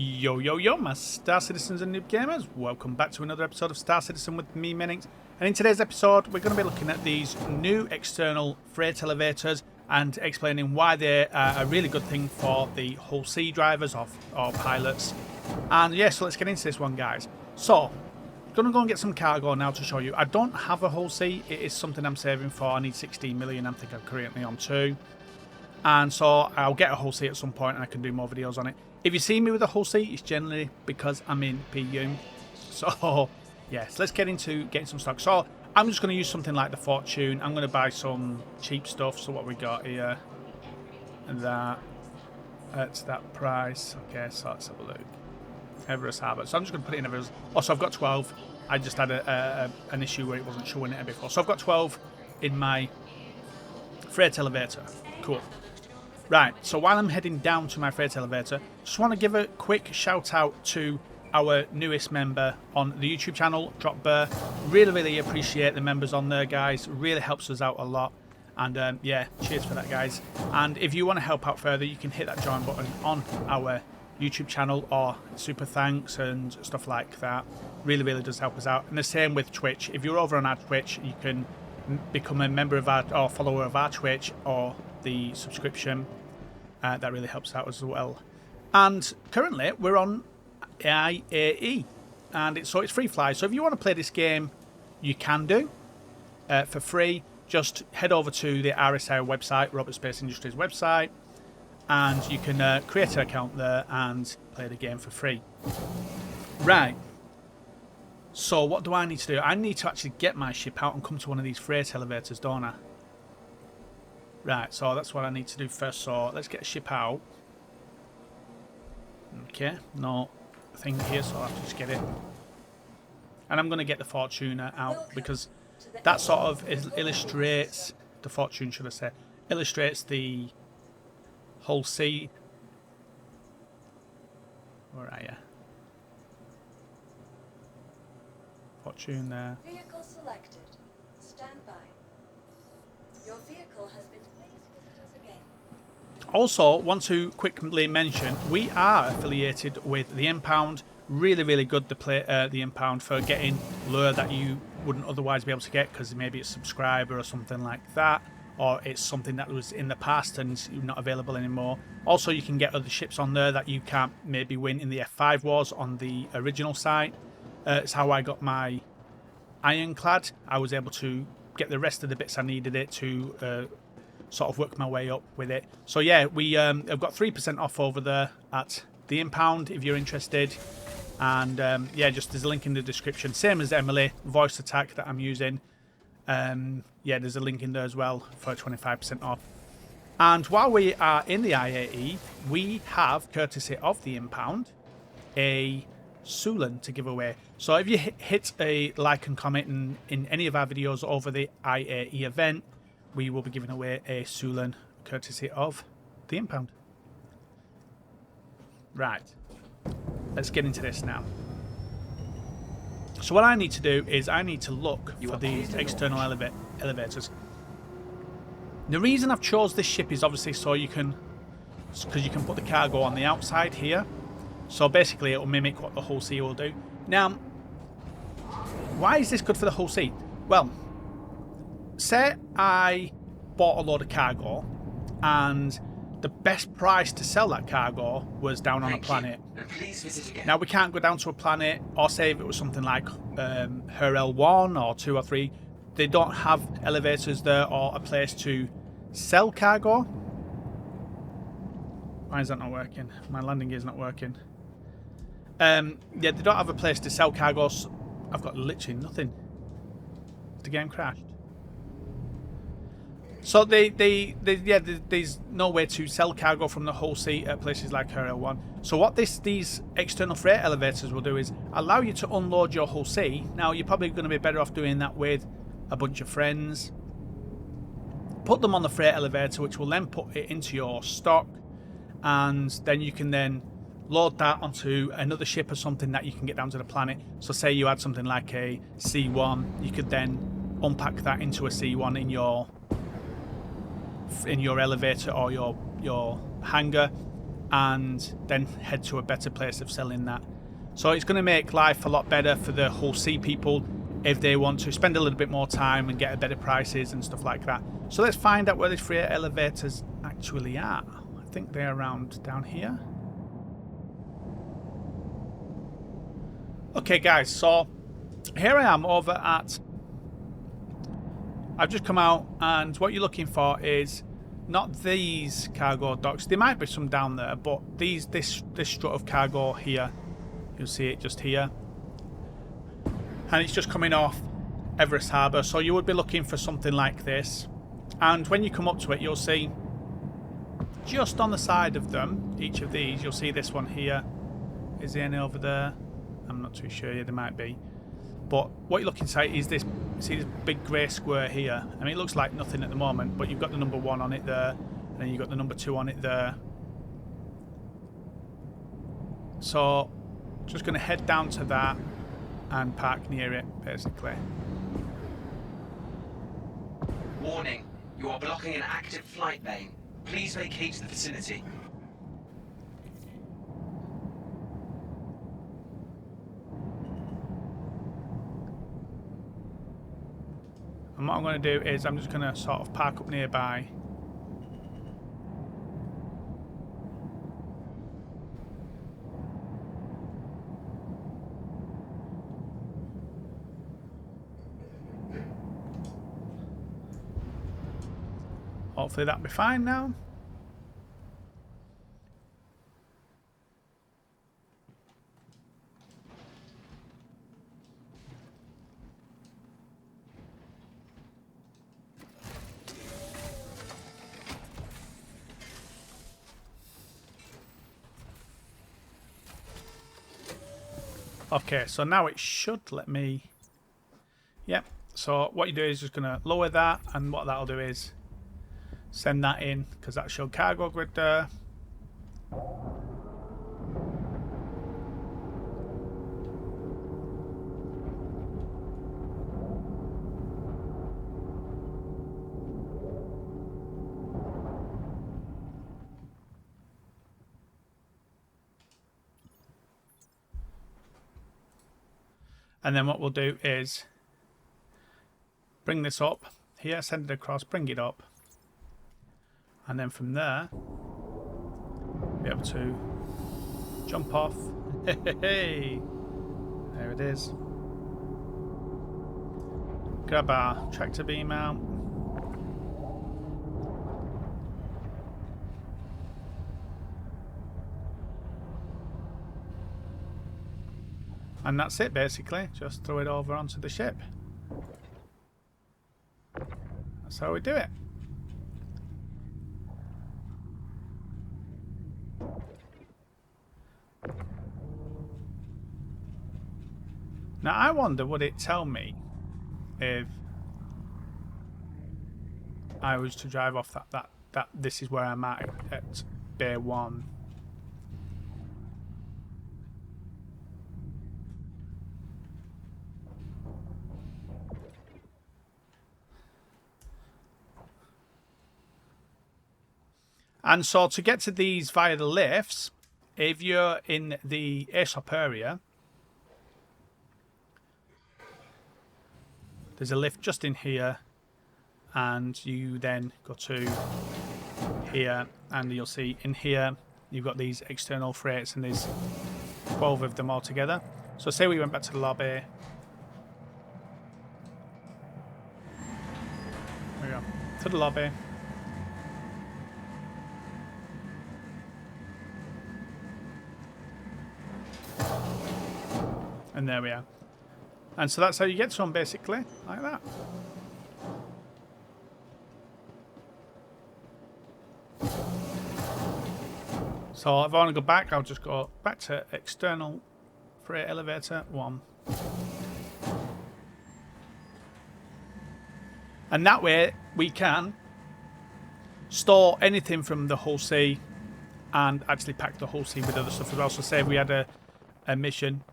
Yo, my Star Citizens and Noob Gamers. Welcome back to another episode of Star Citizen with me, Minix. And in today's episode, we're going to be looking at these new external freight elevators and explaining why they're a really good thing for the Hull C drivers or pilots. And yeah, so let's get into this one, guys. So, I'm going to go and get some cargo now to show you. I don't have a Hull C. It is something I'm saving for. I need 16 million. I think I'm currently on 2. And so I'll get a Hull C at some point and I can do more videos on it. If you see me with a Hull C, it's generally because I'm in PU. So, yes, let's get into getting some stock. So, I'm just going to use something like the Fortune. I'm going to buy some cheap stuff. So, what we got here, and that, at that price. Okay, so let's have a look. Everest Harbour. So, I'm just going to put it in Everest. Also, I've got 12. I just had an issue where it wasn't showing it before. So, I've got 12 in my freight elevator. Cool. Right, so while I'm heading down to my freight elevator, just want to give a quick shout out to our newest member on the YouTube channel, Drop Burr. Really appreciate the members on there, guys. Really helps us out a lot. And yeah, cheers for that, guys. And if you want to help out further, you can hit that join button on our YouTube channel or super thanks and stuff like that. Really does help us out. And the same with Twitch. If you're over on our Twitch, you can become a member of our or follower of our Twitch or the subscription. That really helps out as well. And currently we're on IAE, and it's free fly. So if you want to play this game, you can do for free. Just head over to the RSI website, Robert Space Industries website, and you can create an account there and play the game for free. Right. So what do I need to do? I need to actually get my ship out and come to one of these freight elevators, don't I? Right, so that's what I need to do first. So let's get a ship out. Okay, no thing here, so I'll have to just get it. And I'm going to get the Fortuna out because that sort of illustrates, the Fortune should I say, illustrates the Hull C. Where are you? Fortune there. Vehicle selected. Stand by. Your vehicle has been placed visitors again. Also, want to quickly mention, we are affiliated with the Impound. Really good the Impound for getting lure that you wouldn't otherwise be able to get because maybe it's a subscriber or something like that, or it's something that was in the past and it's not available anymore. Also, you can get other ships on there that you can't maybe win in the F5 wars on the original site. It's how I got my Ironclad. I was able to get the rest of the bits I needed it to sort of work my way up with it. So yeah, we have got 3% off over there at the Impound if you're interested. And yeah, just there's a link in the description. Same as Emily, voice attack that I'm using. Yeah, there's a link in there as well for 25% off. And while we are in the IAE, we have, courtesy of the Impound, a Sulan to give away. So if you hit a like and comment in any of our videos over the IAE event, we will be giving away a Sulan courtesy of the Impound. Right, let's get into this now. So what I need to do is I need to look for these external elevators. The reason I've chose this ship is obviously so you can, because you can put the cargo on the outside here. So basically it will mimic what the Hull C will do. Now, why is this good for the Hull C? Well, say I bought a load of cargo and the best price to sell that cargo was down on a planet. Please visit again. Now we can't go down to a planet, or say if it was something like HRL 1 or 2 or 3, they don't have elevators there or a place to sell cargo. Why is that not working? My landing gear is not working. Yeah, they don't have a place to sell cargoes. I've got literally nothing. The game crashed. So there's no way to sell cargo from the Hull C at places like HRL1. So what these external freight elevators will do is allow you to unload your Hull C. Now you're probably going to be better off doing that with a bunch of friends. Put them on the freight elevator, which will then put it into your stock, and then you can then load that onto another ship or something that you can get down to the planet. So say you had something like a C1, you could then unpack that into a C1 in your elevator or your hangar, and then head to a better place of selling that. So it's going to make life a lot better for the Hull C people if they want to spend a little bit more time and get better prices and stuff like that. So let's find out where these freight elevators actually are. I think they're around down here. Okay guys, so here I am over at... I've just come out, and what you're looking for is not these cargo docks. There might be some down there, but this strut of cargo here, you'll see it just here, and it's just coming off Everest Harbour. So you would be looking for something like this, and when you come up to it, you'll see just on the side of them, each of these, you'll see this one here. Is there any over there? I'm not too sure. Yeah, there might be. But what you're looking at is this. See this big grey square here? I mean, it looks like nothing at the moment, but you've got the number 1 on it there, and then you've got the number 2 on it there. So, just going to head down to that and park near it, basically. Warning, you are blocking an active flight lane. Please vacate the vicinity. And what I'm going to do is I'm just going to sort of park up nearby. Hopefully that'll be fine now. Okay, so now it should let me... Yep, so what you do is just going to lower that, and what that'll do is send that in, because that showed cargo grid there. And then what we'll do is bring this up here, send it across, bring it up, and then from there be able to jump off. Hey, there it is. Grab our tractor beam out. And that's it, basically. Just throw it over onto the ship. That's how we do it. Now, I wonder, would it tell me if I was to drive off that this is where I'm at Bay 1. And so to get to these via the lifts, if you're in the ASOP area, there's a lift just in here, and you then go to here, and you'll see in here you've got these external freights, and there's 12 of them all together. So say we went back to the lobby. There we go. To the lobby. And there we are. And so that's how you get to them, basically, like that. So if I want to go back, I'll just go back to external freight elevator 1. And that way we can store anything from the Hull C and actually pack the Hull C with other stuff as well. So say if we had a mission,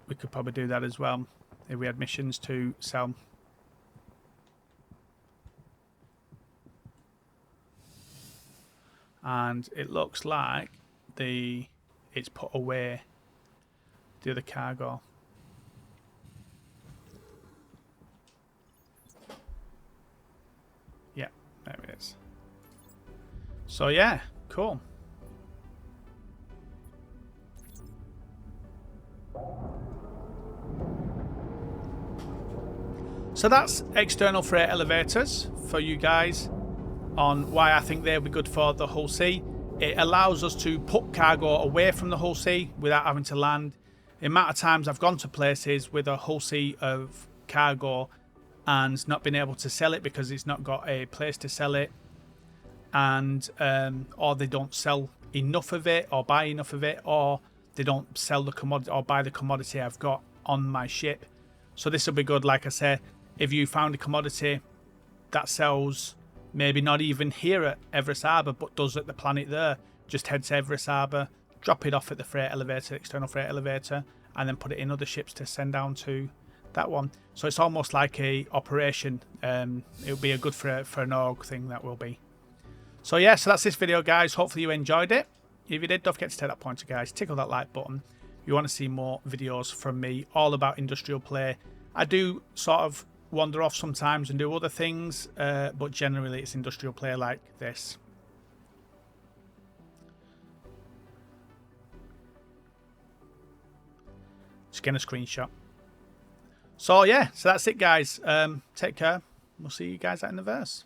we could probably do that as well if we had missions to sell. And it looks like it's put away the other cargo. Yeah, there it is. So yeah, cool. So that's external freight elevators for you guys on why I think they'll be good for the Hull C. It allows us to put cargo away from the Hull C without having to land. The amount of times I've gone to places with a Hull C of cargo and not been able to sell it because it's not got a place to sell it, and or they don't sell enough of it or buy enough of it, or they don't sell the commodity or buy the commodity I've got on my ship. So this will be good, like I say, if you found a commodity that sells maybe not even here at Everest Harbour but does at the planet there, just head to Everest Harbour, drop it off at the freight elevator, external freight elevator, and then put it in other ships to send down to that one. So it's almost like a operation. It'll be a good for an org thing, that will be. So yeah, so that's this video, guys. Hopefully you enjoyed it. If you did, don't forget to take that pointer, guys. Tickle that like button. If you want to see more videos from me all about industrial play. I do sort of wander off sometimes and do other things, but generally it's industrial play like this. Just getting a screenshot. So yeah, so that's it, guys. Take care. We'll see you guys out in the verse.